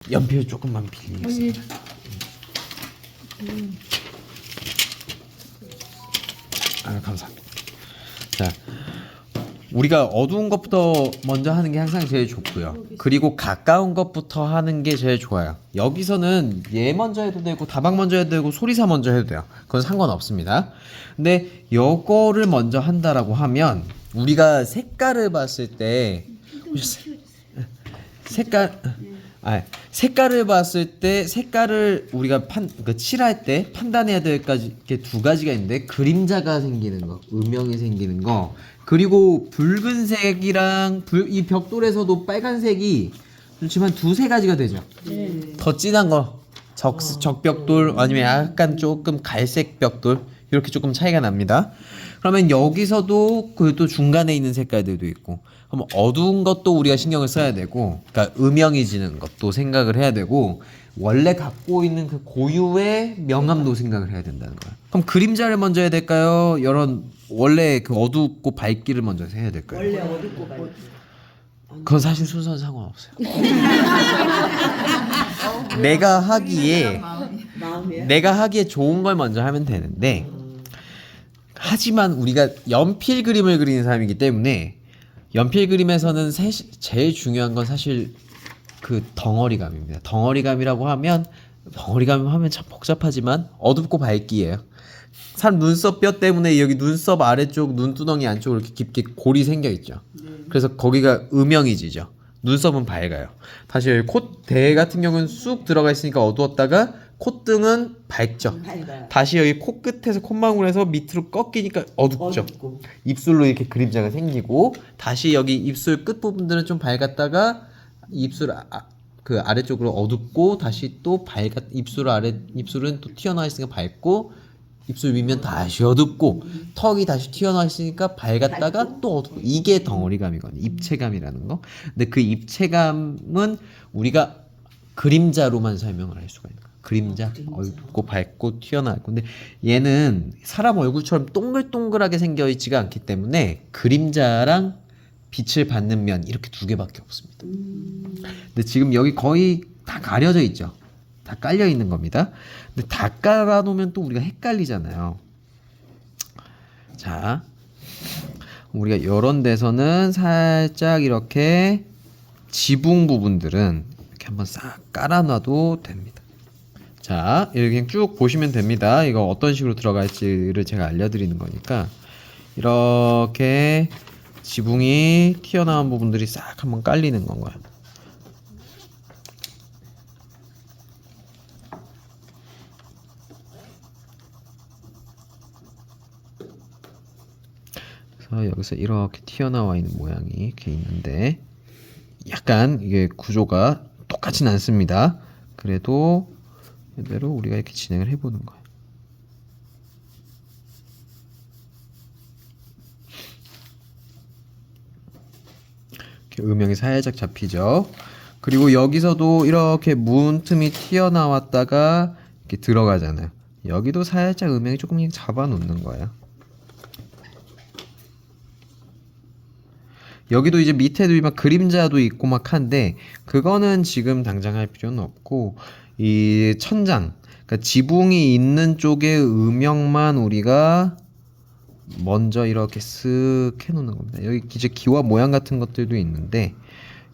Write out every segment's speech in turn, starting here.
연필 조금만 빌리겠습니다. 아, 감사합니다. 자, 우리가 어두운 것부터 먼저 하는 게 항상 제일 좋고요. 그리고 가까운 것부터 하는 게 제일 좋아요. 여기서는 얘 먼저 해도 되고 다방 먼저 해도 되고 소리사 먼저 해도 돼요. 그건 상관없습니다. 근데 요거를 먼저 한다라고 하면 우리가 색깔을 봤을 때 보셨어요? 색깔을 봤을 때 색깔을 우리가 칠할 때 판단해야 될 게 두 가지가 있는데 그림자가 생기는 거, 음영이 생기는 거, 그리고 붉은색이랑 이 벽돌에서도 빨간색이 지금 한 두세 가지가 되죠. 더 진한 거 적벽돌 아니면 약간 조금 갈색 벽돌 이렇게 조금 차이가 납니다. 그러면 여기서도 그 또 중간에 있는 색깔들도 있고, 그럼 어두운 것도 우리가 신경을 써야 되고, 그러니까 음영이 지는 것도 생각을 해야 되고, 원래 갖고 있는 그 고유의 명암도 생각을 해야 된다는 거예요. 그럼 그림자를 먼저 해야 될까요? 이런 원래 그 어둡고 밝기를 먼저 해야 될까요? 원래 어둡고 밝고. 그건 사실 순서는 상관없어요. 내가 하기에 마음이야? 내가 하기에 좋은 걸 먼저 하면 되는데, 하지만 우리가 연필 그림을 그리는 사람이기 때문에 연필 그림에서는 제일 중요한 건 사실 그 덩어리감입니다. 덩어리감이라고 하면 참 복잡하지만 어둡고 밝기예요. 사람 눈썹 뼈 때문에 여기 눈썹 아래쪽 눈두덩이 안쪽으로 이렇게 깊게 골이 생겨 있죠. 그래서 거기가 음영이 지죠. 눈썹은 밝아요. 다시 여기 콧대 같은 경우는 쑥 들어가 있으니까 어두웠다가 콧등은 밝죠. 밝아요. 다시 여기 코끝에서 콧망울에서 밑으로 꺾이니까 어둡죠. 어둡고. 입술로 이렇게 그림자가 생기고, 다시 여기 입술 끝 부분들은 좀 밝았다가 입술 그 아래쪽으로 어둡고, 다시 또 입술은 또 튀어나와 있으니까 밝고, 입술 위면 다시 어둡고, 턱이 다시 튀어나와 있으니까 밝았다가 또 어둡고. 이게 덩어리감이거든요. 입체감이라는 거. 근데 그 입체감은 우리가 그림자로만 설명을 할 수가 있는 거예요. 그림자, 어둡고 밝고 튀어나와 있고. 근데 얘는 사람 얼굴처럼 동글동글하게 생겨 있지가 않기 때문에 그림자랑 빛을 받는 면 이렇게 두 개밖에 없습니다. 근데 지금 여기 거의 다 가려져 있죠. 다 깔려 있는 겁니다. 근데 다 깔아 놓으면 또 우리가 헷갈리잖아요. 자, 우리가 이런 데서는 살짝 이렇게 지붕 부분들은 이렇게 한번 싹 깔아놔도 됩니다. 자, 이렇게 그냥 쭉 보시면 됩니다. 이거 어떤 식으로 들어갈지를 제가 알려드리는 거니까 이렇게 지붕이 튀어나온 부분들이 싹 한번 깔리는 건가요. 그래서 여기서 이렇게 튀어나와 있는 모양이 이렇게 있는데 약간 이게 구조가 똑같진 않습니다. 그래도 이대로 우리가 이렇게 진행을 해보는 거예요. 이렇게 음영이 살짝 잡히죠. 그리고 여기서도 이렇게 문틈이 튀어나왔다가 이렇게 들어가잖아요. 여기도 살짝 음영이 조금 잡아 놓는 거예요. 여기도 이제 밑에도 막 그림자도 있고 막 한데 그거는 지금 당장 할 필요는 없고, 이 천장, 그러니까 지붕이 있는 쪽의 음영만 우리가 먼저 이렇게 쓱 해놓는 겁니다. 여기 이제 기와 모양 같은 것들도 있는데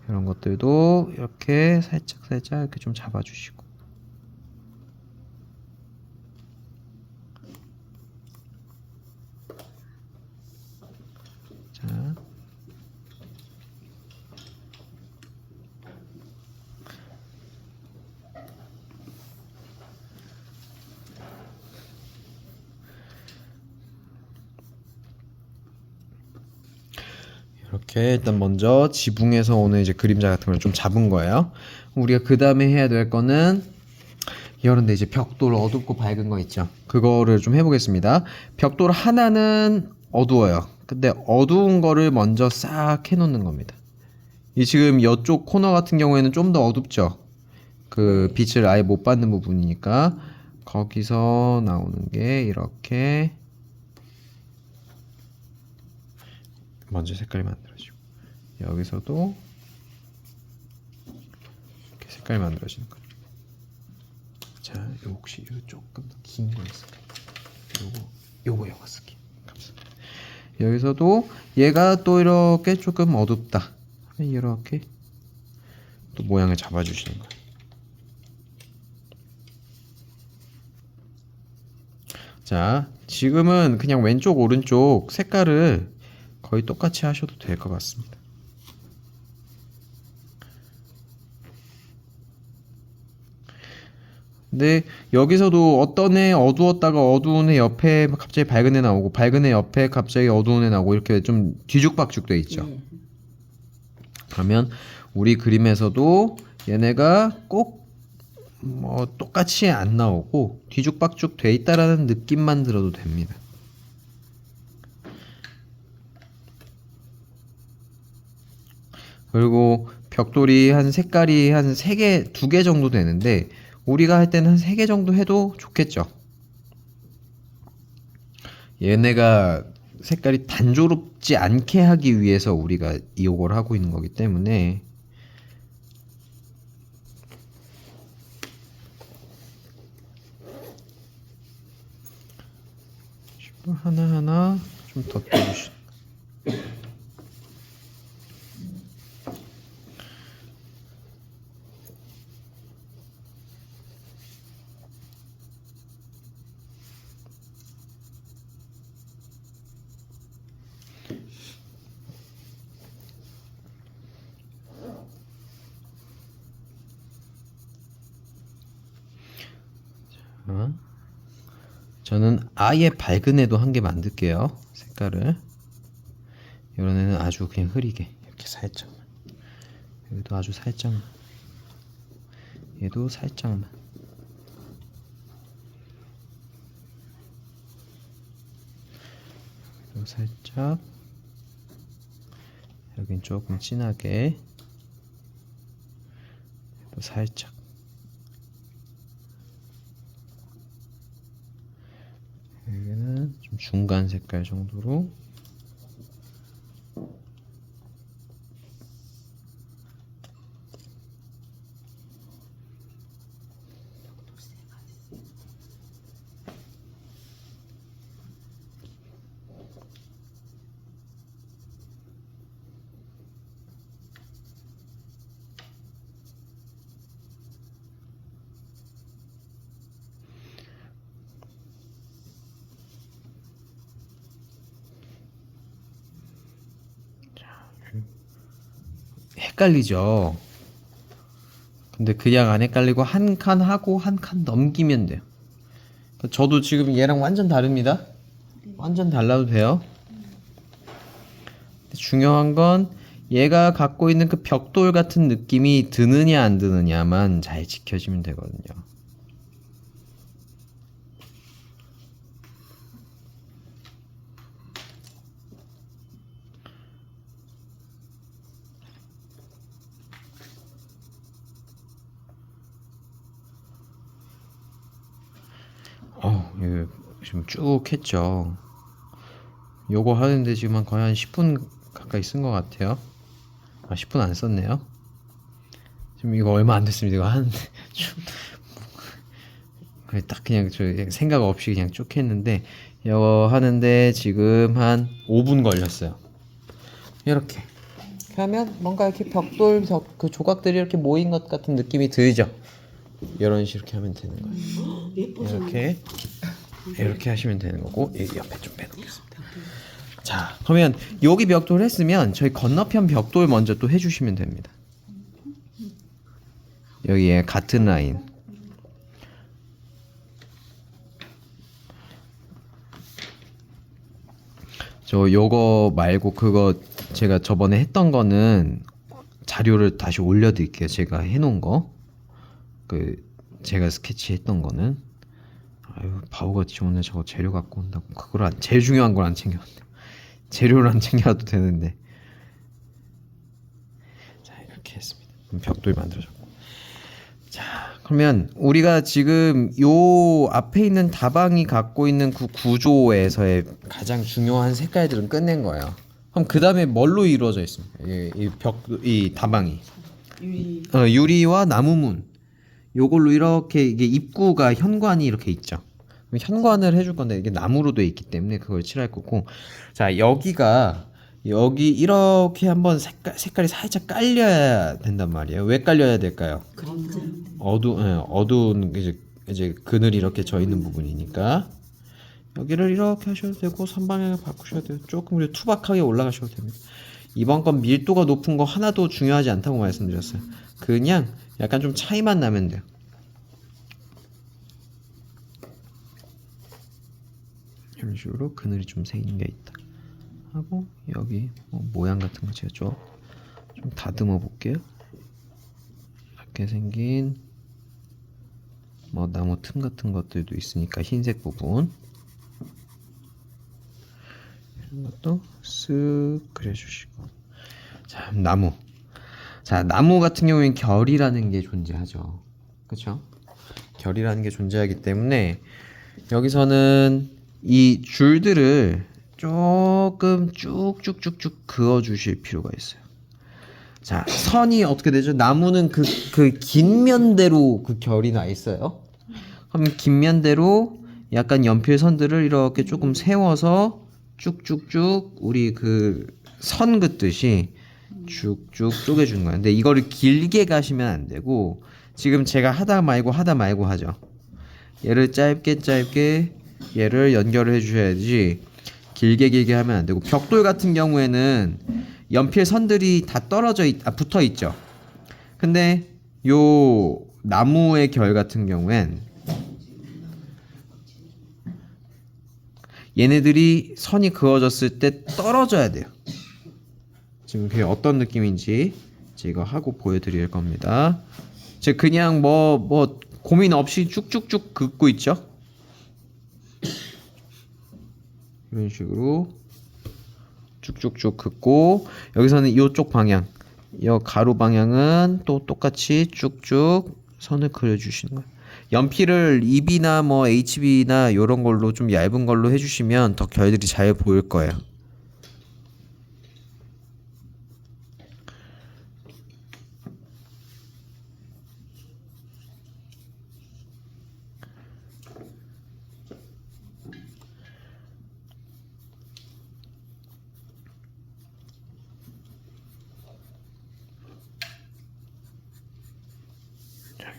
이런 것들도 이렇게 살짝 이렇게 좀 잡아주시고. 자. 이렇게 일단 먼저 지붕에서 오는 이제 그림자 같은 걸 좀 잡은 거예요. 우리가 그 다음에 해야 될 거는 이런데 이제 벽돌 어둡고 밝은 거 있죠. 그거를 좀 해보겠습니다. 벽돌 하나는 어두워요. 근데 어두운 거를 먼저 싹 해놓는 겁니다. 이 지금 이쪽 코너 같은 경우에는 좀 더 어둡죠. 그 빛을 아예 못 받는 부분이니까 거기서 나오는 게 이렇게 먼저 색깔이 만들어지고, 여기서도 이렇게 색깔이 만들어지는 거예요. 자, 요 혹시 요 조금 더 긴 거 있을까요? 요거 쓸게요. 감사합니다. 여기서도 얘가 또 이렇게 조금 어둡다. 이렇게 또 모양을 잡아주시는 거예요. 자, 지금은 그냥 왼쪽 오른쪽 색깔을 거의 똑같이 하셔도 될 것 같습니다. 근데 여기서도 어떤 애 어두웠다가 어두운 애 옆에 갑자기 밝은 애 나오고 밝은 애 옆에 갑자기 어두운 애 나오고 이렇게 좀 뒤죽박죽 돼 있죠. 그러면 우리 그림에서도 얘네가 꼭 뭐 똑같이 안 나오고 뒤죽박죽 돼 있다라는 느낌만 들어도 됩니다. 그리고 벽돌이 한 색깔이 한 3개, 2개 정도 되는데 우리가 할 때는 한 3개 정도 해도 좋겠죠. 얘네가 색깔이 단조롭지 않게 하기 위해서 우리가 이걸 하고 있는 거기 때문에 하나하나 좀 덧대주시죠. 저는 아예 밝은 애도 한 개 만들게요. 색깔을. 이런 애는 아주 그냥 흐리게 이렇게 살짝만. 여기도 아주 살짝만. 얘도 살짝만. 여기도 살짝. 여긴 조금 진하게. 또 살짝. 여기는 좀 중간 색깔 정도로. 헷갈리죠. 근데 그냥 안 헷갈리고 한 칸 하고 한 칸 넘기면 돼요. 저도 지금 얘랑 완전 다릅니다. 완전 달라도 돼요. 중요한 건 얘가 갖고 있는 그 벽돌 같은 느낌이 드느냐 안 드느냐만 잘 지켜지면 되거든요. 이거 지금 쭉 했죠. 요거 하는데 지금 거의 한 10분 가까이 쓴 것 같아요. 10분 안 썼네요. 지금 이거 얼마 안 됐습니다. 이거 하는데 딱 그냥 저 생각 없이 그냥 쭉 했는데 이거 하는데 지금 한 5분 걸렸어요. 이렇게 하면 뭔가 이렇게 벽돌 그 조각들이 이렇게 모인 것 같은 느낌이 들죠. 이런 식으로 하면 되는 거예요. 이렇게 하시면 되는 거고 옆에 좀 빼놓겠습니다. 자, 그러면 여기 벽돌 했으면 저희 건너편 벽돌 먼저 또 해주시면 됩니다. 여기에 같은 라인. 저 요거 말고 그거 제가 저번에 했던 거는 자료를 다시 올려드릴게요. 제가 해놓은 거. 제가 스케치했던 거는. 아유, 바보같이 오늘 저거 재료 갖고 온다고 그걸 제일 중요한 걸 안 챙겨왔네. 재료를 안 챙겨와도 되는데. 자, 이렇게 했습니다. 그럼 벽돌 만들어졌고. 자, 그러면 우리가 지금 요 앞에 있는 다방이 갖고 있는 그 구조에서의 가장 중요한 색깔들은 끝낸 거예요. 그럼 그 다음에 뭘로 이루어져 있습니까? 이 다방이 유리와 나무문 요걸로 이렇게 이게 입구가 현관이 이렇게 있죠. 그럼 현관을 해줄 건데 이게 나무로 돼 있기 때문에 그걸 칠할 거고. 자, 여기 이렇게 한번 색깔이 살짝 깔려야 된단 말이에요. 왜 깔려야 될까요? 어두운 이제 그늘이 이렇게 져 있는 부분이니까 여기를 이렇게 하셔도 되고 선방향을 바꾸셔도 돼요. 조금 그리고 투박하게 올라가셔도 됩니다. 이번 건 밀도가 높은 거 하나도 중요하지 않다고 말씀드렸어요. 그냥 약간 좀 차이만 나면 돼요. 이런 식으로 그늘이 좀 새긴 게 있다 하고 여기 모양 같은 거 제가 좀 다듬어 볼게요. 이렇게 생긴 나무 틈 같은 것들도 있으니까 흰색 부분 이런 것도 쓱 그려주시고. 자, 나무. 자, 나무 같은 경우에는 결이라는 게 존재하죠. 그쵸? 결이라는 게 존재하기 때문에 여기서는 이 줄들을 조금 쭉쭉쭉쭉 그어 주실 필요가 있어요. 자, 선이 어떻게 되죠? 나무는 그 긴 면대로 그 결이 나 있어요. 그럼 긴 면대로 약간 연필 선들을 이렇게 조금 세워서 쭉쭉쭉 우리 그 선 긋듯이 쭉쭉 쪼개주는 거예요. 근데 이거를 길게 가시면 안 되고 지금 제가 하다 말고 하죠. 얘를 짧게 얘를 연결을 해주셔야지 길게 하면 안 되고. 벽돌 같은 경우에는 연필 선들이 다 붙어 있죠. 근데 요 나무의 결 같은 경우엔 얘네들이 선이 그어졌을 때 떨어져야 돼요. 지금 그게 어떤 느낌인지 제가 하고 보여드릴 겁니다. 제가 그냥 고민 없이 쭉쭉쭉 긋고 있죠. 이런 식으로 쭉쭉쭉 긋고 여기서는 이쪽 방향, 이 가로 방향은 또 똑같이 쭉쭉 선을 그려주시는 거예요. 연필을 EB나 HB나 이런 걸로 좀 얇은 걸로 해주시면 더 결들이 잘 보일 거예요.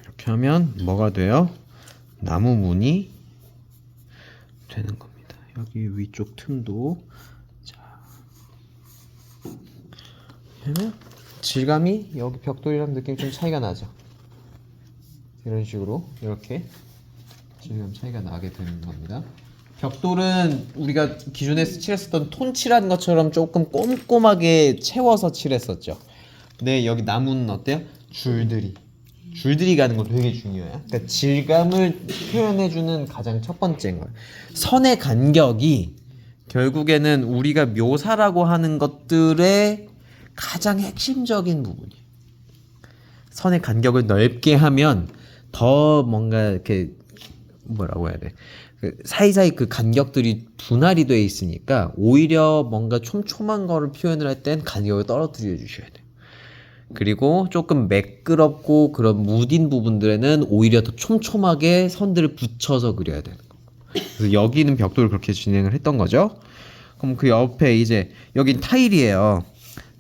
이렇게 하면 뭐가 돼요? 나무 문이 되는 겁니다. 여기 위쪽 틈도 그러면 질감이 여기 벽돌이랑 느낌이 좀 차이가 나죠. 이런 식으로 이렇게 질감 차이가 나게 되는 겁니다. 벽돌은 우리가 기존에 칠했었던 톤칠한 것처럼 조금 꼼꼼하게 채워서 칠했었죠. 근데 여기 나무는 어때요? 줄들이 가는 거 되게 중요해요. 그러니까 질감을 표현해주는 가장 첫 번째인 거예요. 선의 간격이 결국에는 우리가 묘사라고 하는 것들의 가장 핵심적인 부분이에요. 선의 간격을 넓게 하면 더 뭔가 이렇게 뭐라고 해야 돼? 사이사이 그 간격들이 분할이 돼 있으니까 오히려 뭔가 촘촘한 거를 표현을 할 땐 간격을 떨어뜨려 주셔야 돼요. 그리고 조금 매끄럽고 그런 무딘 부분들에는 오히려 더 촘촘하게 선들을 붙여서 그려야 되는 거. 그래서 여기는 벽돌을 그렇게 진행을 했던 거죠. 그럼 그 옆에 이제 여긴 타일이에요.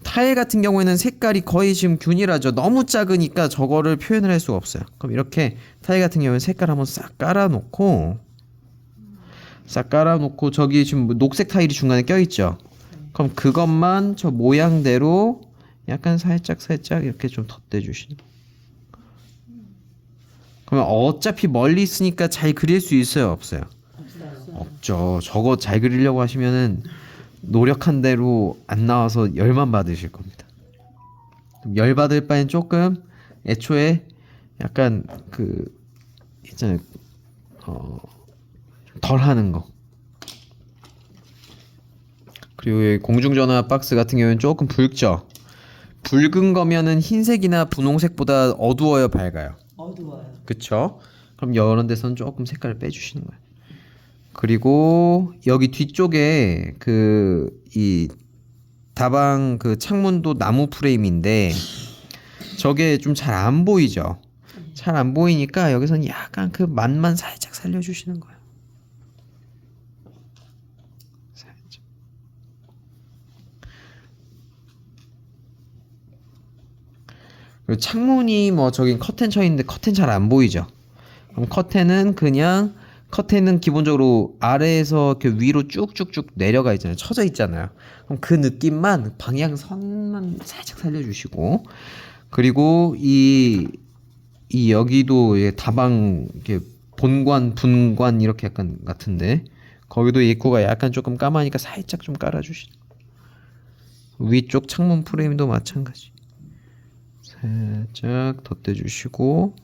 타일 같은 경우에는 색깔이 거의 지금 균일하죠. 너무 작으니까 저거를 표현을 할 수가 없어요. 그럼 이렇게 타일 같은 경우에는 색깔 한번 싹 깔아놓고 저기 지금 녹색 타일이 중간에 껴있죠. 그럼 그것만 저 모양대로 약간 살짝 이렇게 좀 덧대주시는. 그러면 어차피 멀리 있으니까 잘 그릴 수 있어요, 없어요? 없죠. 저거 잘 그리려고 하시면은 노력한 대로 안 나와서 열만 받으실 겁니다. 열 받을 바엔 조금 애초에 약간 있잖아요. 덜 하는 거. 그리고 여기 공중전화 박스 같은 경우는 조금 붉죠. 붉은 거면은 흰색이나 분홍색보다 어두워요, 밝아요? 어두워요. 그쵸? 그럼 이런 데서는 조금 색깔을 빼주시는 거예요. 그리고 여기 뒤쪽에 이 다방 창문도 나무 프레임인데 저게 좀 잘 안 보이죠? 잘 안 보이니까 여기서는 약간 그 맛만 살짝 살려주시는 거예요. 살짝. 그리고 창문이 뭐 저긴 커튼 쳐 있는데 커튼 잘 안 보이죠? 그럼 커튼은 기본적으로 아래에서 이렇게 위로 쭉쭉쭉 내려가 있잖아요. 쳐져 있잖아요. 그럼 그 느낌만 방향선만 살짝 살려주시고, 그리고 이 여기도 다방 이렇게 본관 분관 이렇게 약간 같은데 거기도 입구가 약간 조금 까마니까 살짝 좀 깔아주시. 위쪽 창문 프레임도 마찬가지. 살짝 덧대주시고.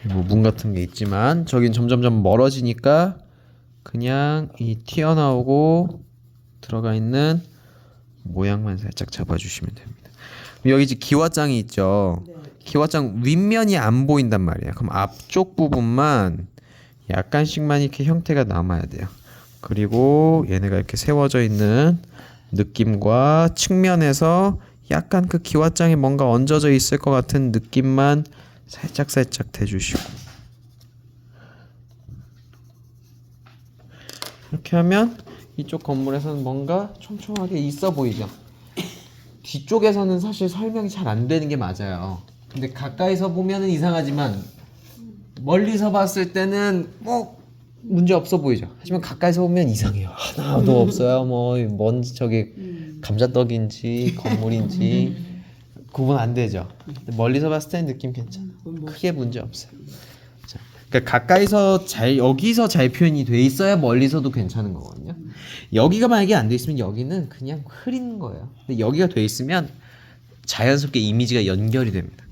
뭐 문 같은 게 있지만 저긴 점점점 멀어지니까 그냥 이 튀어나오고 들어가 있는 모양만 살짝 잡아주시면 됩니다. 여기 이제 기와장이 있죠. 기와장 윗면이 안 보인단 말이에요. 그럼 앞쪽 부분만 약간씩만 이렇게 형태가 남아야 돼요. 그리고 얘네가 이렇게 세워져 있는 느낌과 측면에서 약간 그 기와장에 뭔가 얹어져 있을 것 같은 느낌만 살짝 대주시고, 이렇게 하면 이쪽 건물에서는 뭔가 촘촘하게 있어 보이죠. 뒤쪽에서는 사실 설명이 잘 안 되는 게 맞아요. 근데 가까이서 보면은 이상하지만 멀리서 봤을 때는 뭐 문제 없어 보이죠. 하지만 가까이서 보면 이상해요. 하나도 없어요. 뭐 뭔지 저게 감자떡인지 건물인지 구분 안 되죠. 근데 멀리서 봤을 때는 느낌 괜찮아. 크게 문제 없어요. 자, 그러니까 가까이서 여기서 잘 표현이 돼 있어야 멀리서도 괜찮은 거거든요. 여기가 만약에 안 돼 있으면 여기는 그냥 흐린 거예요. 근데 여기가 돼 있으면 자연스럽게 이미지가 연결이 됩니다.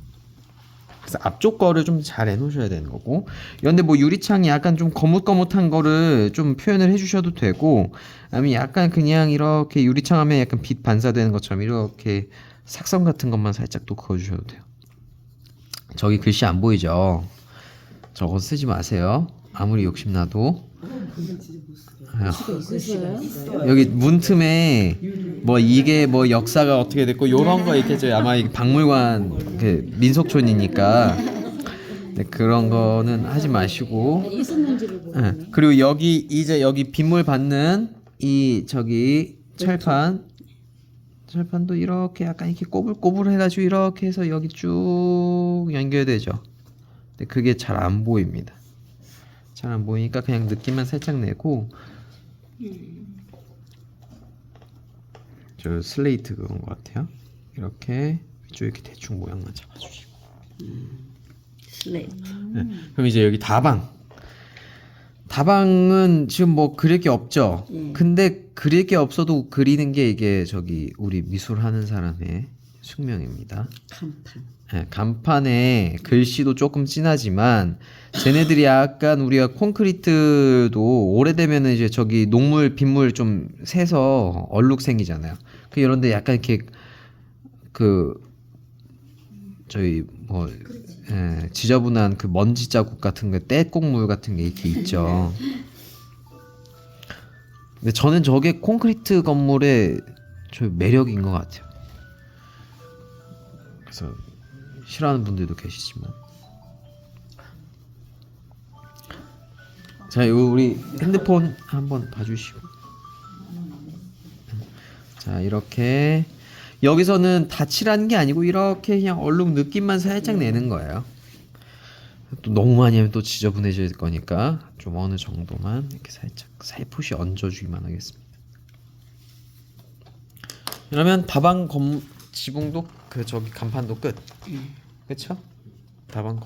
그래서 앞쪽 거를 좀 잘 해놓으셔야 되는 거고, 그런데 뭐 유리창이 약간 좀 거뭇거뭇한 거를 좀 표현을 해주셔도 되고, 아니면 약간 그냥 이렇게 유리창 하면 약간 빛 반사되는 것처럼 이렇게 삭선 같은 것만 살짝 또 그어주셔도 돼요. 저기 글씨 안 보이죠? 저거 쓰지 마세요. 아무리 욕심나도. 여기 문틈에 뭐 이게 뭐 역사가 어떻게 됐고 요런 거 있겠죠. 아마 박물관 그 민속촌이니까. 네, 그런 거는 하지 마시고. 네, 그리고 여기 이제 여기 빗물 받는 이 저기 철판도 이렇게 약간 이렇게 꼬불꼬불 해가지고 이렇게 해서 여기 쭉 연결되죠. 근데 그게 잘 안 보입니다. 잘 안 보이니까 그냥 느낌만 살짝 내고, 저 슬레이트 그런 것 같아요. 이렇게 위쪽 이렇게 대충 모양만 잡아주시고. 슬레이트. 네. 그럼 이제 여기 다방은 지금 뭐 그릴 게 없죠. 근데 그릴 게 없어도 그리는 게 이게 저기 우리 미술 하는 사람의 숙명입니다. 간판. 네, 간판에 글씨도 조금 진하지만 쟤네들이 약간 우리가 콘크리트도 오래되면은 이제 저기 녹물 빗물 좀 새서 얼룩 생기잖아요. 그 이런데 약간 이렇게 그 저희 뭐 지저분한 그 먼지 자국 같은 거 떼국물 같은 게 이렇게 있죠. 근데 저는 저게 콘크리트 건물의 저 매력인 것 같아요. 그래서 싫어하는 분들도 계시지만, 자, 이거 우리 핸드폰 한번 봐주시고, 자, 이렇게 여기서는 다 칠하는 게 아니고 이렇게 그냥 얼룩 느낌만 살짝 내는 거예요. 또 너무 많이 하면 또 지저분해질 거니까 좀 어느 정도만 이렇게 살짝 살포시 얹어주기만 하겠습니다. 그러면 지붕도 그 저기 간판도 끝. 그쵸? 다방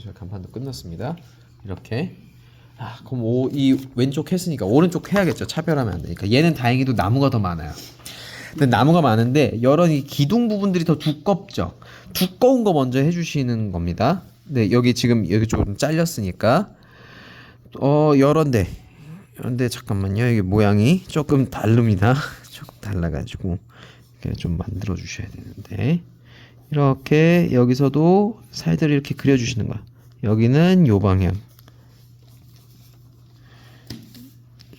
저 간판도 끝났습니다. 이렇게. 그럼 이 왼쪽 했으니까 오른쪽 해야겠죠. 차별하면 안 되니까. 얘는 다행히도 나무가 더 많아요. 근데 나무가 많은데 이런 이 기둥 부분들이 더 두껍죠. 두꺼운 거 먼저 해주시는 겁니다. 네, 여기 지금 여기 조금 잘렸으니까 이런데 잠깐만요. 이게 모양이 조금 다릅니다. 조금 달라가지고 이렇게 좀 만들어 주셔야 되는데, 이렇게 여기서도 살들을 이렇게 그려주시는 거야. 여기는 요 방향,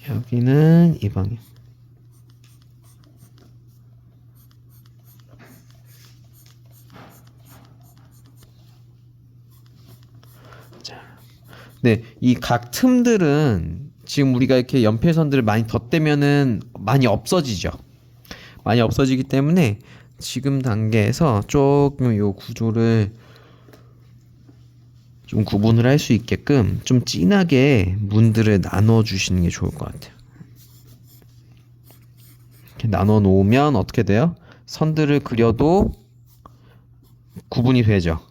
여기는 이 방향. 자, 네, 이 각 틈들은 지금 우리가 이렇게 연필선들을 많이 덧대면은 많이 없어지죠. 많이 없어지기 때문에 지금 단계에서 조금 요 구조를 좀 구분을 할 수 있게끔 좀 진하게 문들을 나눠 주시는 게 좋을 것 같아요. 이렇게 나눠 놓으면 어떻게 돼요? 선들을 그려도 구분이 되죠.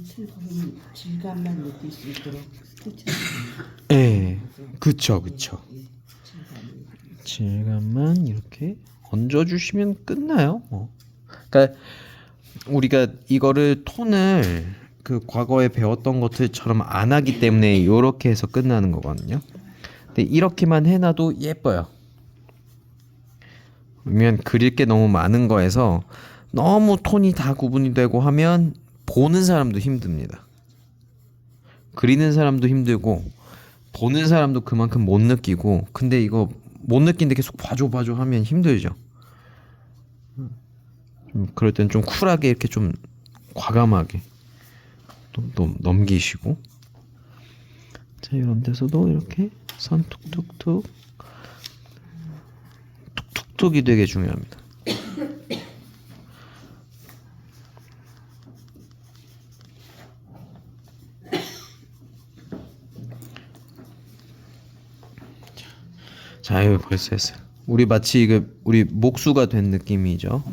실물은 질감만 느낄 수 있도록 스케치를 예, 그쵸, 그쵸. 예, 질감을 질감만 이렇게 얹어주시면 끝나요. 뭐. 그러니까 우리가 이거를 톤을 그 과거에 배웠던 것들처럼 안 하기 때문에 이렇게 해서 끝나는 거거든요. 근데 이렇게만 해놔도 예뻐요. 왜냐면 그릴 게 너무 많은 거에서 너무 톤이 다 구분이 되고 하면 보는 사람도 힘듭니다. 그리는 사람도 힘들고 보는 사람도 그만큼 못 느끼고, 근데 이거 못 느끼는데 계속 봐줘 하면 힘들죠. 좀 그럴 땐 좀 쿨하게 이렇게 좀 과감하게 또 넘기시고, 자 이런 데서도 이렇게 선 툭툭툭 툭툭툭이 되게 중요합니다. 자 이거 벌써 했어요. 우리 마치 이거 우리 목수가 된 느낌이죠.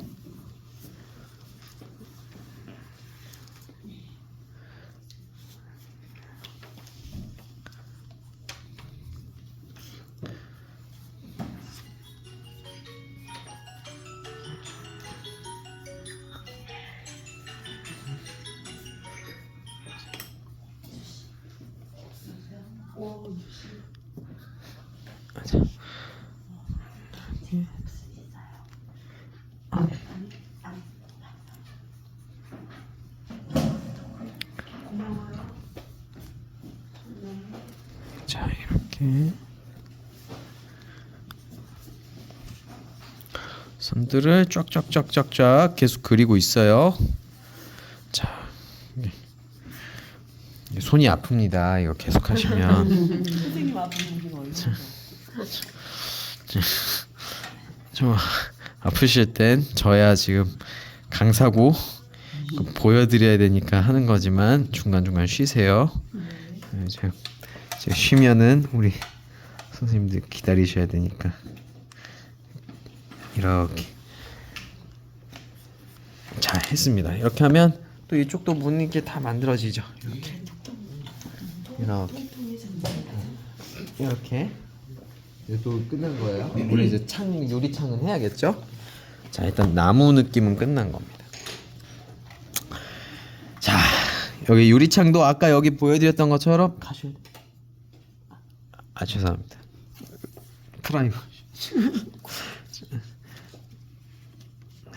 자 이렇게 선들을 쫙쫙쫙쫙쫙 계속 그리고 있어요. 자 손이 아픕니다. 이거 계속 하시면. 선생님 앞에 있는 게 얼마나 좀 아프실 땐 저야 지금 강사고 보여드려야 되니까 하는 거지만 중간중간 쉬세요. 제가 쉬면은 우리 선생님들 기다리셔야 되니까. 이렇게 자 했습니다. 이렇게 하면 또 이쪽도 문이 이렇게 다 만들어지죠. 이렇게 또 끝난 거예요. 우리 이제 창 유리창은 해야겠죠. 자 일단 나무 느낌은 끝난 겁니다. 자 여기 유리창도 아까 여기 보여드렸던 것처럼 가셔야 돼요. 아 죄송합니다. 프라이머.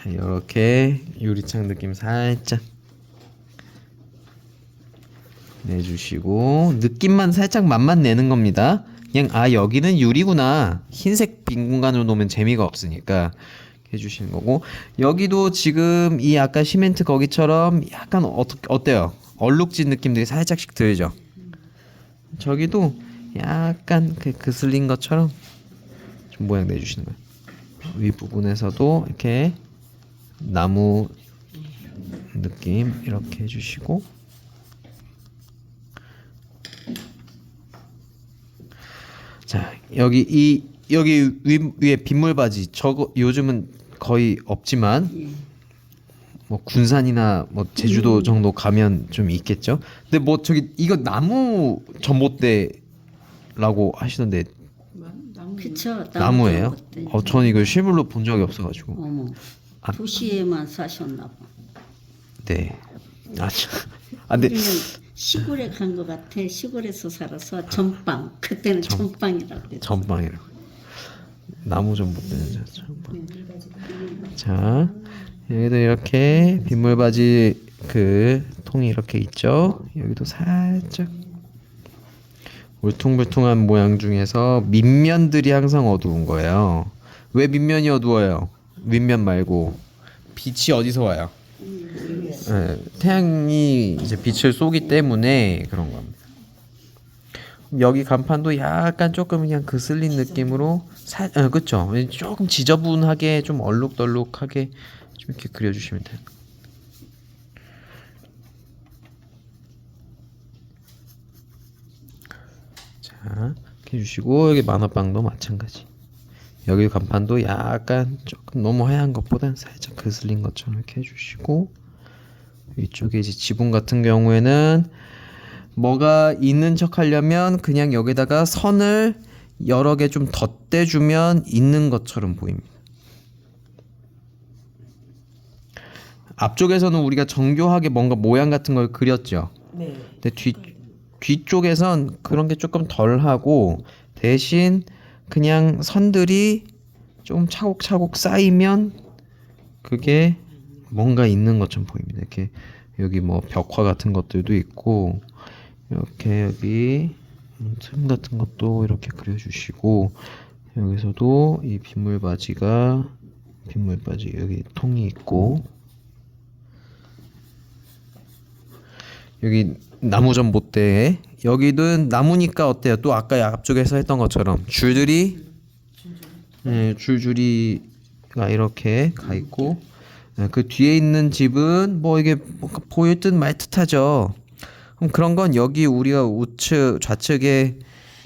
이렇게 유리창 느낌 살짝 내주시고 느낌만 살짝 맛만 내는 겁니다. 그냥 아 여기는 유리구나, 흰색 빈 공간으로 놓으면 재미가 없으니까 해주시는 거고, 여기도 지금 이 아까 시멘트 거기처럼 약간 어때요? 얼룩진 느낌들이 살짝씩 들죠. 저기도 약간 그 그슬린 것처럼 좀 모양 내주시는 거예요. 윗부분에서도 이렇게 나무 느낌 이렇게 해주시고, 자 여기 이 여기 위에 빗물바지 저거 요즘은 거의 없지만 예. 뭐 군산이나 뭐 제주도 정도 가면 좀 있겠죠. 근데 뭐 저기 이거 나무 전봇대라고 하시던데 나무. 그쵸. 나무예요? 어때? 저는 이걸 실물로 본 적이 없어가지고. 어머. 아. 도시에만 사셨나 봐. 네. 아, 근데 우리는 시골에 간 것 같아. 시골에서 살아서 전빵. 그때는 전빵이라고 그랬어. 전방이라고. 나무 전봇대는 전방. 자, 여기도 이렇게 빗물바지 그 통이 이렇게 있죠. 여기도 살짝 울퉁불퉁한 모양 중에서 밑면들이 항상 어두운 거예요. 왜 밑면이 어두워요? 윗면 말고 빛이 어디서 와요? 태양이 이제 빛을 쏘기 때문에 그런 겁니다. 여기 간판도 약간 조금 그냥 그슬린 느낌으로 그쵸? 조금 지저분하게 좀 얼룩덜룩하게 좀 이렇게 그려주시면 돼요. 자, 이렇게 해주시고 여기 만화방도 마찬가지. 여기 간판도 약간 조금 너무 하얀 것보단 살짝 그슬린 것처럼 이렇게 해주시고 이쪽에 이제 지붕 같은 경우에는 뭐가 있는 척 하려면 그냥 여기다가 선을 여러 개 좀 덧대주면 있는 것처럼 보입니다. 앞쪽에서는 우리가 정교하게 뭔가 모양 같은 걸 그렸죠. 네. 근데 뒤쪽에선 그런 게 조금 덜하고 대신 그냥 선들이 좀 차곡차곡 쌓이면 그게 뭔가 있는 것처럼 보입니다. 이렇게 여기 뭐 벽화 같은 것들도 있고 이렇게 여기 틈 같은 것도 이렇게 그려주시고 여기서도 이 빗물바지 여기 통이 있고 여기 나무 전봇대 여기는 나무니까 어때요? 또 아까 앞쪽에서 했던 것처럼 줄줄이가 이렇게 가 있고 그 뒤에 있는 집은 뭐 이게 뭔가 보일 듯 말 듯하죠. 그럼 그런 건 여기 우리가 우측 좌측에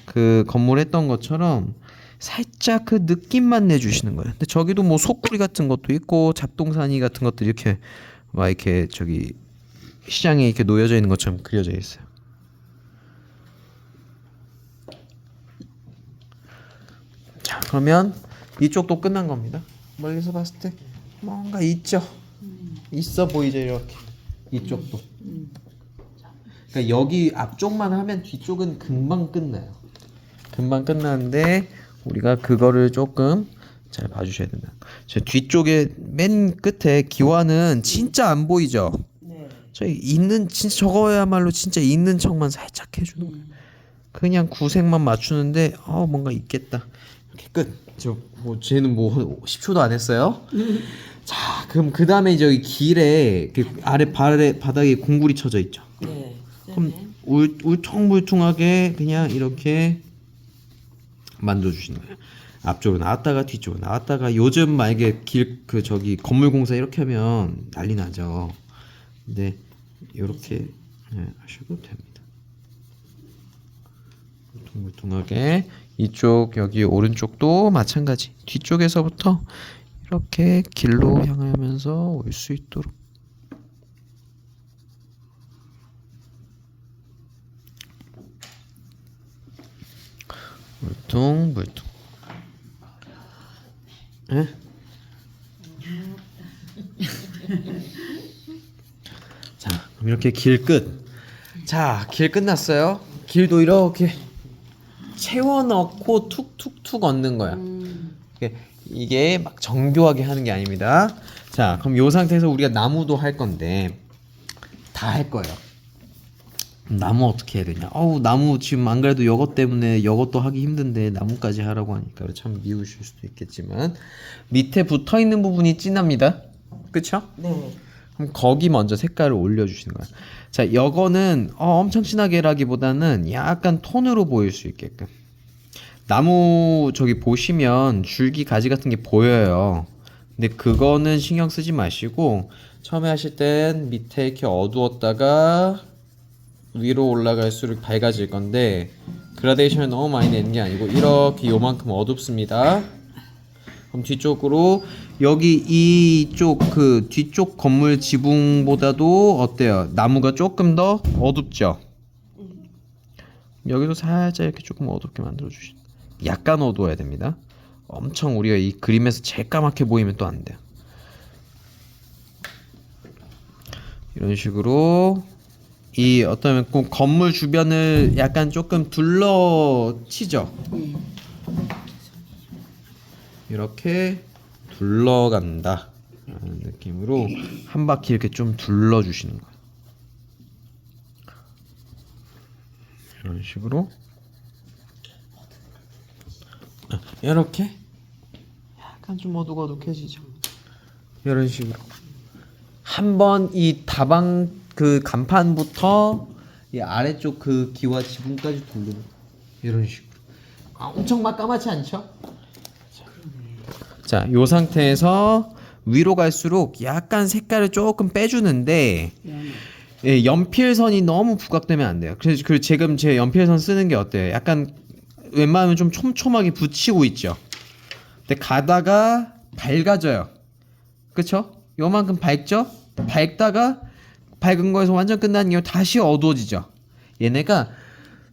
그 건물 했던 것처럼 살짝 그 느낌만 내주시는 거예요. 근데 저기도 뭐 소쿠리 같은 것도 있고 잡동사니 같은 것들이 이렇게 막 이렇게 저기 시장에 이렇게 놓여져 있는 것처럼 그려져 있어요. 자, 그러면 이쪽도 끝난 겁니다. 멀리서 봤을 때 뭔가 있죠. 있어 보이죠, 이렇게. 이쪽도. 그러니까 여기 앞쪽만 하면 뒤쪽은 금방 끝나요. 금방 끝나는데 우리가 그거를 조금 잘 봐주셔야 된다. 저 뒤쪽에 맨 끝에 기와는 진짜 안 보이죠. 네. 저희 있는 진짜 저거야말로 진짜 있는 척만 살짝 해주는 거예요. 그냥 구색만 맞추는데 뭔가 있겠다. 이렇게 끝. 뭐 쟤는 뭐 10초도 안 했어요. 자, 그럼 그 다음에 이제 여기 길에 그 아래 바닥에 공구리 쳐져 있죠. 네. 그럼 울퉁불퉁하게 그냥 이렇게 만들어주시는 거예요. 앞쪽으로 나왔다가 뒤쪽으로 나왔다가 요즘 만약에 그 저기 건물 공사 이렇게 하면 난리 나죠. 근데 이렇게 하셔도 됩니다. 울퉁불퉁하게 이쪽 여기 오른쪽도 마찬가지 뒤쪽에서부터 이렇게 길로 향하면서 올 수 있도록 물퉁물퉁. 예? 자, 그럼 이렇게 길 끝. 자, 길 끝났어요. 길도 이렇게 채워 넣고 툭툭툭 얹는 거야. 이게 막 정교하게 하는 게 아닙니다. 자, 그럼 이 상태에서 우리가 나무도 할 건데 다 할 거예요. 나무 어떻게 해야 되냐? 나무 지금 안 그래도 이것 때문에 이것도 하기 힘든데 나무까지 하라고 하니까 참 미우실 수도 있겠지만 밑에 붙어 있는 부분이 진합니다. 그쵸? 네. 그럼 거기 먼저 색깔을 올려주시는 거야. 자, 이거는 엄청 진하게라기보다는 약간 톤으로 보일 수 있게끔. 나무 저기 보시면 줄기 가지 같은 게 보여요. 근데 그거는 신경 쓰지 마시고 처음에 하실 땐 밑에 이렇게 어두웠다가 위로 올라갈수록 밝아질 건데 그라데이션을 너무 많이 내는 게 아니고 이렇게 요만큼 어둡습니다. 그럼 뒤쪽으로 여기 이쪽 그 뒤쪽 건물 지붕보다도 어때요? 나무가 조금 더 어둡죠? 여기도 살짝 이렇게 조금 어둡게 만들어 주신. 약간 어두워야 됩니다. 엄청 우리가 이 그림에서 제일 까맣게 보이면 또 안 돼요. 이런 식으로 이 어떤 건물 주변을 약간 조금 둘러치죠. 이렇게 둘러간다 라는 느낌으로 한 바퀴 이렇게 좀 둘러주시는 거예요. 이런 식으로 이렇게 약간 좀 어둑어둑해지죠. 이런 식으로 한번 이 다방 그 간판부터 이 아래쪽 그 기와 지붕까지 돌리는 거예요. 이런 식으로. 엄청 막 까맣지 않죠? 자, 요 상태에서 위로 갈수록 약간 색깔을 조금 빼주는데 예, 연필선이 너무 부각되면 안 돼요. 그래서 그 지금 제 연필선 쓰는 게 어때요? 약간 웬만하면 좀 촘촘하게 붙이고 있죠. 근데 가다가 밝아져요. 그쵸? 요만큼 밝죠? 밝다가 밝은 거에서 완전 끝나는 게 다시 어두워지죠. 얘네가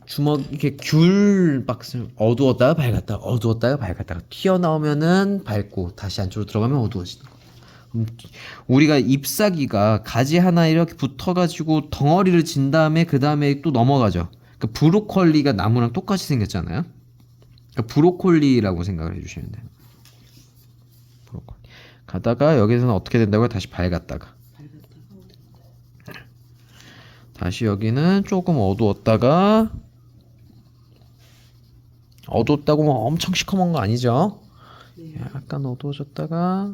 주먹 이렇게 귤 박스 어두웠다가 밝았다가 어두웠다가 밝았다가 튀어나오면은 밝고 다시 안쪽으로 들어가면 어두워지는 거. 우리가 잎사귀가 가지 하나 이렇게 붙어가지고 덩어리를 진 다음에 그 다음에 또 넘어가죠. 그러니까 브로콜리가 나무랑 똑같이 생겼잖아요. 그러니까 브로콜리라고 생각을 해주시면 돼요. 브로콜리. 가다가 여기서는 어떻게 된다고요? 다시 밝았다가 다시 여기는 조금 어두웠다가 어두웠다고 뭐 엄청 시커먼 거 아니죠? 약간 어두워졌다가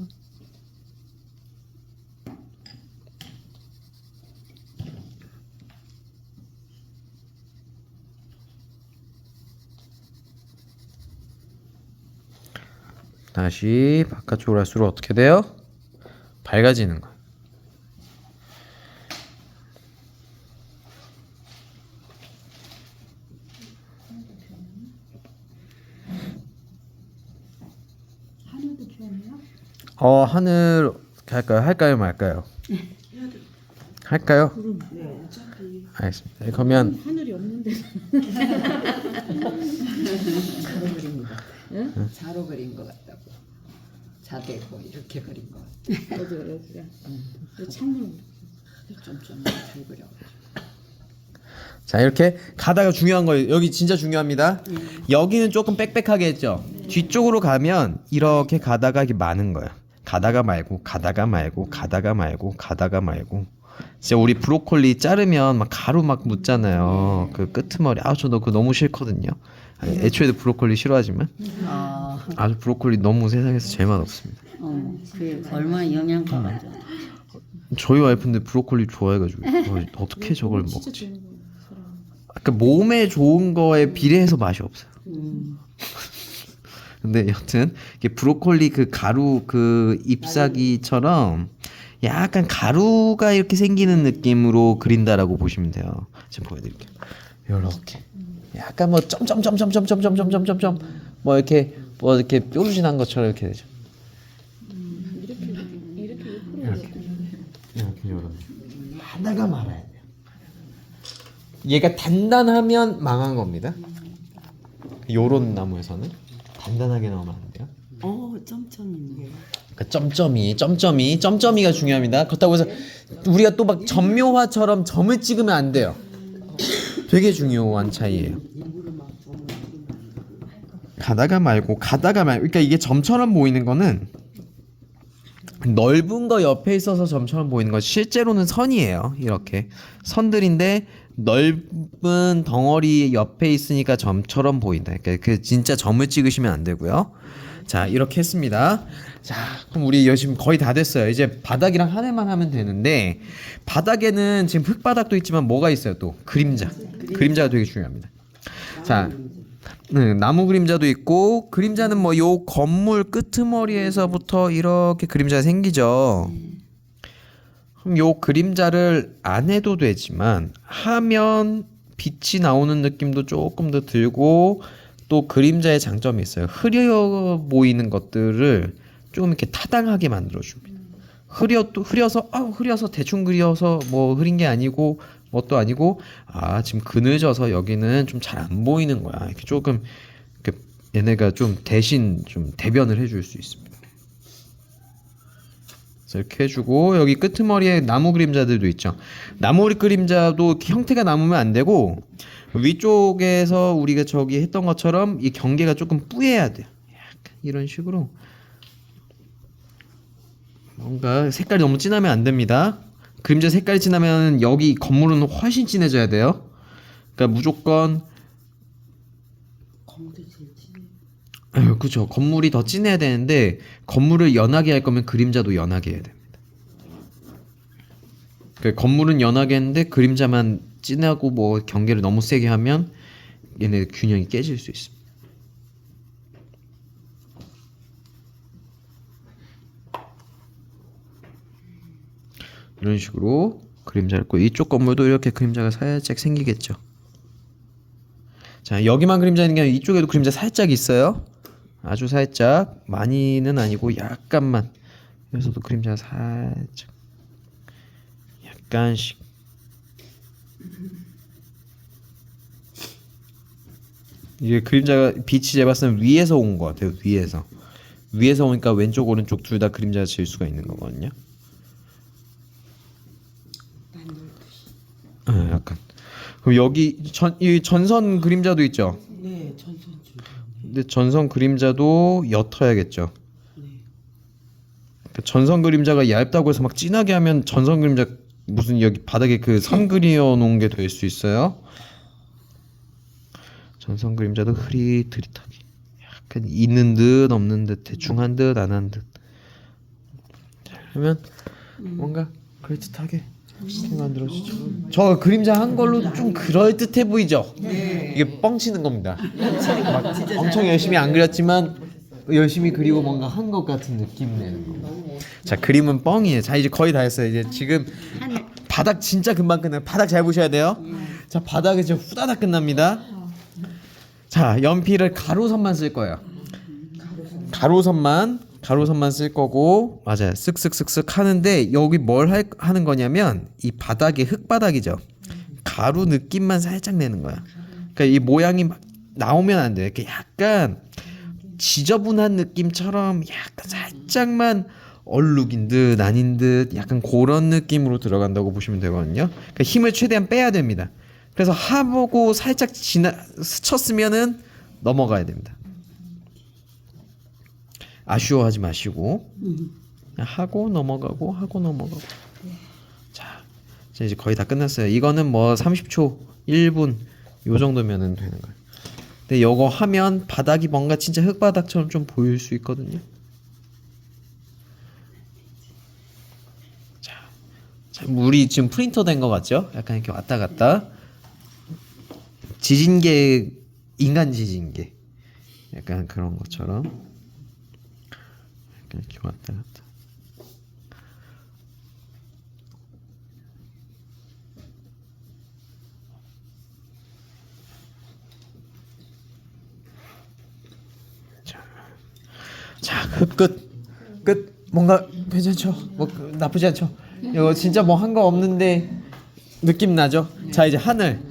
다시 바깥쪽으로 갈수록 어떻게 돼요? 밝아지는 거예요. 하늘도 표현해요? 하늘 할까요 말까요? 할까요? 네, 어차피 알겠습니다. 그러면 하늘이 없는데. 자로 그린 것 같아. 응? 자로 그린 것 같다고. 자대고 이렇게 그린 것 같아. 어디 여기가. 창문 좀 잘 그려. 자 이렇게 가다가 중요한 거예요. 여기 진짜 중요합니다. 여기는 조금 빽빽하게 했죠. 뒤쪽으로 가면 이렇게 가다가 이게 많은 거예요. 가다가 말고 가다가 말고 가다가 말고 가다가 말고. 진짜 우리 브로콜리 자르면 막 가루 막 묻잖아요. 그 끄트머리. 저도 그거 너무 싫거든요. 아니, 애초에도 브로콜리 싫어하지만 아주 브로콜리 너무 세상에서 제일 맛없습니다. 그게 얼마나 영양가 가져. 저희 와이프인데 브로콜리 좋아해가지고 어떻게 저걸 먹지? 그러니까 몸에 좋은 거에 비례해서 맛이 없어요. 근데 여튼 이게 브로콜리 그 가루 그 잎사귀처럼 약간 가루가 이렇게 생기는 느낌으로 그린다라고 보시면 돼요. 지금 보여드릴게요. 이렇게 약간 뭐 점점점점점점점점점점 뭐 이렇게 뾰루진한 것처럼 이렇게 되죠. 이렇게 요런 하다가 말아야 돼요. 얘가 단단하면 망한 겁니다. 요런 나무에서는 단단하게 나오면 안 돼요. 점점이네. 그러니까 점점이가 중요합니다. 그렇다고 해서 우리가 또 막 점묘화처럼 점을 찍으면 안 돼요. 되게 중요한 차이예요. 가다가 말고 그러니까 이게 점처럼 보이는 거는 넓은 거 옆에 있어서 점처럼 보이는 거 실제로는 선이에요. 이렇게 선들인데 넓은 덩어리 옆에 있으니까 점처럼 보인다. 그러니까 그 진짜 점을 찍으시면 안 되고요. 자 이렇게 했습니다. 자 그럼 우리 지금 거의 다 됐어요. 이제 바닥이랑 하늘만 하면 되는데 바닥에는 지금 흙바닥도 있지만 뭐가 있어요? 또 그림자가 되게 중요합니다. 자 나무 그림자도 있고 그림자는 뭐 요 건물 끄트머리에서부터 이렇게 그림자가 생기죠. 그럼 요 그림자를 안 해도 되지만 하면 빛이 나오는 느낌도 조금 더 들고 또 그림자의 장점이 있어요. 흐려 보이는 것들을 좀 이렇게 타당하게 만들어줍니다. 흐려서 대충 그려서 뭐 흐린 게 아니고 뭣도 아니고 지금 그늘져서 여기는 좀 잘 안 보이는 거야. 이렇게 조금 이렇게 얘네가 좀 대신 좀 대변을 해줄 수 있습니다. 이렇게 해주고 여기 끄트머리에 나무 그림자들도 있죠. 나무 그림자도 형태가 남으면 안 되고 위쪽에서 우리가 저기 했던 것처럼 이 경계가 조금 뿌얘야 돼요. 약간 이런 식으로 뭔가 색깔이 너무 진하면 안 됩니다. 그림자 색깔이 진하면 여기 건물은 훨씬 진해져야 돼요. 그러니까 무조건 건물이 제일 진해. 그죠. 건물이 더 진해야 되는데 건물을 연하게 할 거면 그림자도 연하게 해야 됩니다. 그러니까 건물은 연하게 했는데 그림자만 진하고 뭐 경계를 너무 세게 하면 얘네 균형이 깨질 수 있습니다. 이런 식으로 그림자를 고 이쪽 건물도 이렇게 그림자가 살짝 생기겠죠. 자, 여기만 그림자 있는 게 아니라 이쪽에도 그림자 살짝 있어요. 아주 살짝, 많이는 아니고 약간만. 여기서도 그림자가 살짝 약간씩. 이게 그림자가 빛이 제가 봤을 때는 위에서 온 것 같아요. 위에서 오니까 왼쪽 오른쪽 둘 다 그림자가 질 수가 있는 거거든요. 약간. 그럼 여기 이 전선 그림자도 있죠. 네, 전선줄. 근데 전선 그림자도 옅어야겠죠. 네. 그러니까 전선 그림자가 얇다고 해서 막 진하게 하면 전선 그림자 무슨 여기 바닥에 그 선 그려 놓은 게 될 수 있어요. 전선 그림자도 흐릿흐릿하게 약간 있는 듯 없는 듯 대충 한 듯 안 한 듯. 자, 그러면 뭔가 그럴듯하게 이렇게 만들어지죠. 저 그림자 한 걸로 좀 그럴듯해 보이죠? 네. 이게 뻥치는 겁니다. 막 엄청 열심히 안 그렸지만 열심히 그리고 뭔가 한 것 같은 느낌 내는 거. 자, 그림은 뻥이에요. 자, 이제 거의 다 했어요. 이제 지금 바닥 진짜 금방 끝나요. 바닥 잘 보셔야 돼요. 자, 바닥이 지금 후다닥 끝납니다. 자, 연필을 가로선만 쓸 거예요. 가로선만 쓸 거고, 맞아요. 쓱쓱쓱쓱 하는데 여기 뭘 하는 거냐면 이 바닥이 흙바닥이죠. 가루 느낌만 살짝 내는 거야. 그러니까 이 모양이 막 나오면 안 돼요. 이렇게 약간 지저분한 느낌처럼 약간 살짝만 얼룩인 듯 아닌 듯 약간 그런 느낌으로 들어간다고 보시면 되거든요. 그러니까 힘을 최대한 빼야 됩니다. 그래서 하보고 살짝 스쳤으면은 넘어가야 됩니다. 아쉬워하지 마시고 그냥 하고 넘어가고. 자, 이제 거의 다 끝났어요. 이거는 뭐 30초, 1분 요 정도면은 되는 거예요. 근데 요거 하면 바닥이 뭔가 진짜 흙바닥처럼 좀 보일 수 있거든요. 자, 물이 지금 프린터 된 거 같죠? 약간 이렇게 왔다 갔다. 지진계, 인간 지진계. 약간 그런 것처럼. 약간 이렇게 왔다 갔다. 자, 끝. 뭔가 괜찮죠? 뭐 나쁘지 않죠? 이거 진짜 뭐 한 거 없는데 느낌 나죠? 자, 이제 하늘.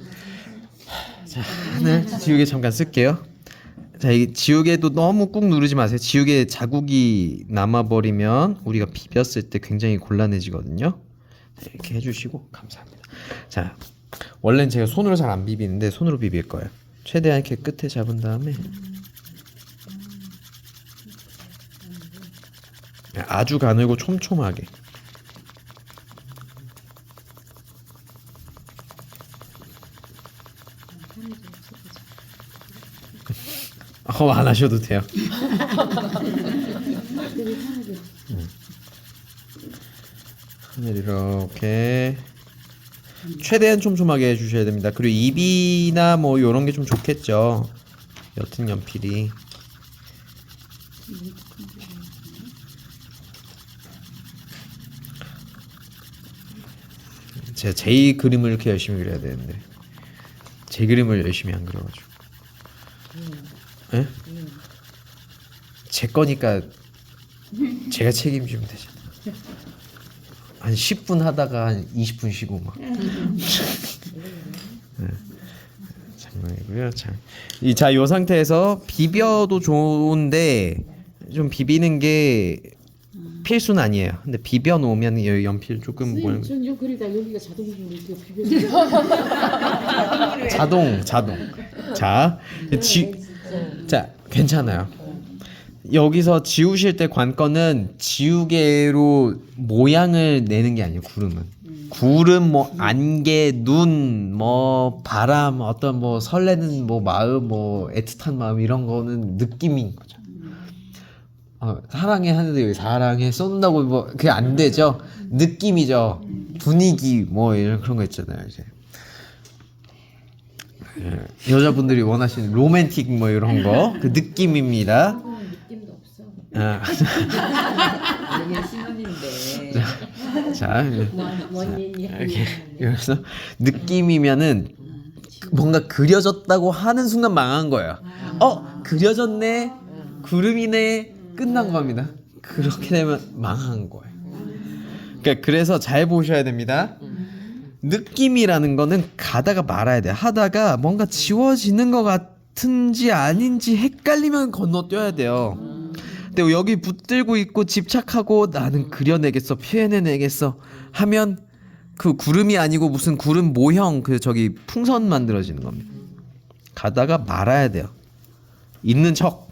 자, 하늘 지우개 잠깐 쓸게요. 자, 이 지우개도 너무 꾹 누르지 마세요. 지우개 자국이 남아버리면 우리가 비볐을 때 굉장히 곤란해지거든요. 자, 이렇게 해주시고 감사합니다. 자, 원래는 제가 손으로 잘 안 비비는데 손으로 비빌 거예요. 최대한 이렇게 끝에 잡은 다음에 아주 가늘고 촘촘하게. 안 하셔도 돼요. 하늘 이렇게 최대한 촘촘하게 해주셔야 됩니다. 그리고 입이나 뭐 이런 게 좀 좋겠죠. 옅은 연필이. 제가 제 그림을 이렇게 열심히 그려야 되는데 제 그림을 열심히 안 그려가지고. 예? 제 거니까 제가 책임지면 되잖아. 한 10분 하다가 한 20분 쉬고 막. 네. 장난이고요. 자, 요 상태에서 비벼도 좋은데 좀 비비는 게 필수는 아니에요. 근데 비벼 놓으면 이 연필 조금 모양 전요 그리다 여기가 자동으로 이렇게 비벼서 자동. 자, 자, 괜찮아요. 여기서 지우실 때 관건은 지우개로 모양을 내는 게 아니에요. 구름 뭐 안개, 눈, 뭐 바람, 어떤 뭐 설레는 뭐 마음, 뭐 애틋한 마음 이런 거는 느낌인 거죠. 사랑해 하는데 여기 사랑해 쏜다고 뭐 그게 안 되죠. 느낌이죠. 분위기 뭐 이런 그런 거 있잖아요. 이제 여자분들이 원하시는 로맨틱 뭐 이런 거 그 느낌입니다. 느낌도 없어. 이게 신혼인데. 자, 이렇게 그래서 느낌이면은 뭔가 그려졌다고 하는 순간 망한 거예요. 그려졌네, 구름이네, 끝난 겁니다. 그렇게 되면 망한 거예요. 그러니까 그래서 잘 보셔야 됩니다. 느낌이라는 거는 가다가 말아야 돼. 하다가 뭔가 지워지는 것 같은지 아닌지 헷갈리면 건너뛰어야 돼요. 근데 여기 붙들고 있고 집착하고 나는 그려내겠어, 표현해내겠어 하면 그 구름이 아니고 무슨 구름 모형 그 저기 풍선 만들어지는 겁니다. 가다가 말아야 돼요. 있는 척.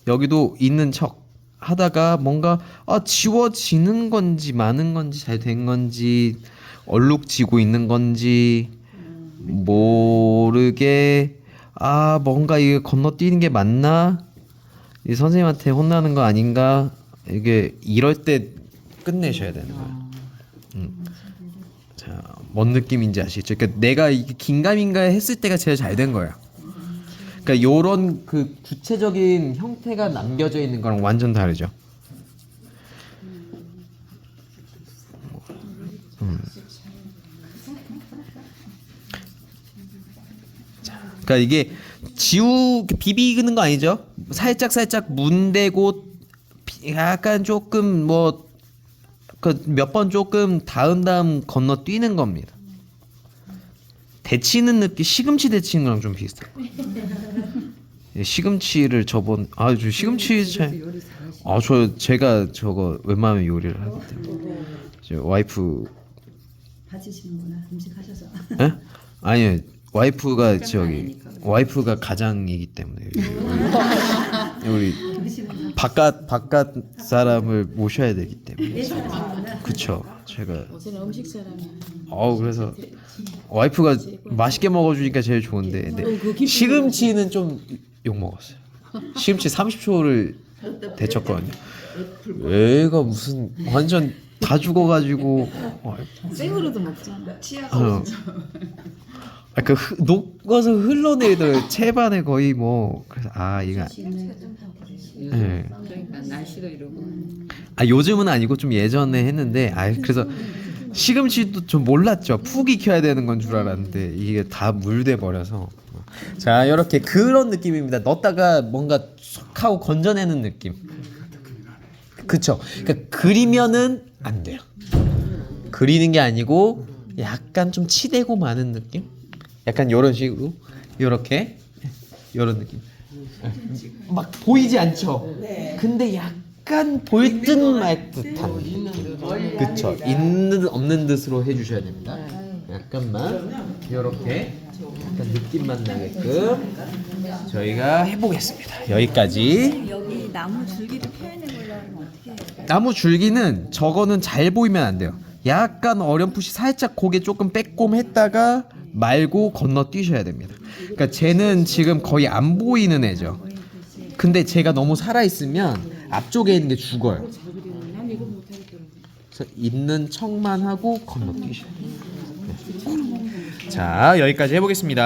여기도 있는 척 하다가 뭔가 지워지는 건지 많은 건지 잘 된 건지 얼룩지고 있는 건지 모르게 뭔가 이게 건너뛰는 게 맞나? 이 선생님한테 혼나는 거 아닌가? 이게 이럴 때 끝내셔야 되는 거예요. 자, 뭔 느낌인지 아시겠죠? 그러니까 내가 이게 긴가민가 했을 때가 제일 잘 된 거예요. 그러니까 요런 그 구체적인 형태가 남겨져 있는 거랑 완전 다르죠. 그러니까 이게 비비는 거 아니죠? 살짝 문대고 약간 조금 뭐 그 몇 번 조금 다음 건너뛰는 겁니다. 데치는 느낌, 시금치 데치는 거랑 좀 비슷해요. 시금치를 저 시금치 제가 저거 웬만하면 요리를 하기 때문에 와이프 다치시는구나 음식 하셔서. 에? 아니요. 와이프가 가장이기 때문에 우리 바깥 사람을 모셔야 되기 때문에. 그쵸. 제가 어제는 음식 사람이야. 그래서 와이프가 맛있게 먹어주니까 제일 좋은데 근데 시금치는 좀 욕 먹었어요. 시금치 30초를 데쳤거든요. 애가 무슨 완전 다 죽어가지고 생으로도 먹잖아. 녹아서 흘러내리더라고요. 채반에 거의 뭐 그래서 이거 네. 그러니까 날씨도 이러고. 요즘은 아니고 좀 예전에 했는데 그래서 시금치도 좀 몰랐죠. 푹 익혀야 되는 건 줄 알았는데 이게 다 물돼 버려서. 자, 이렇게 그런 느낌입니다. 넣었다가 뭔가 쏙 하고 건져내는 느낌. 그쵸. 그러니까 그리면은 안 돼요. 그리는 게 아니고 약간 좀 치대고 마는 느낌? 약간 이런 식으로 이렇게 이런 느낌. 막 보이지 않죠? 근데 약간 보일 듯 말 듯한 느낌. 그쵸. 있는 없는 듯으로 해주셔야 됩니다. 약간만 이렇게 약간 느낌만 나게끔 저희가 해보겠습니다. 여기까지. 여기 나무 줄기를 표현해 보려면 어떻게 해요? 나무 줄기는 저거는 잘 보이면 안 돼요. 약간 어렴풋이 살짝 고개 조금 빼꼼했다가 말고 건너뛰셔야 됩니다. 그러니까 쟤는 지금 거의 안 보이는 애죠. 근데 제가 너무 살아있으면 앞쪽에 있는 게 죽어요. 난 이거 못하겠더라고. 그래서 있는 척만 하고 건너뛰셔야 돼요. 자, 여기까지 해보겠습니다.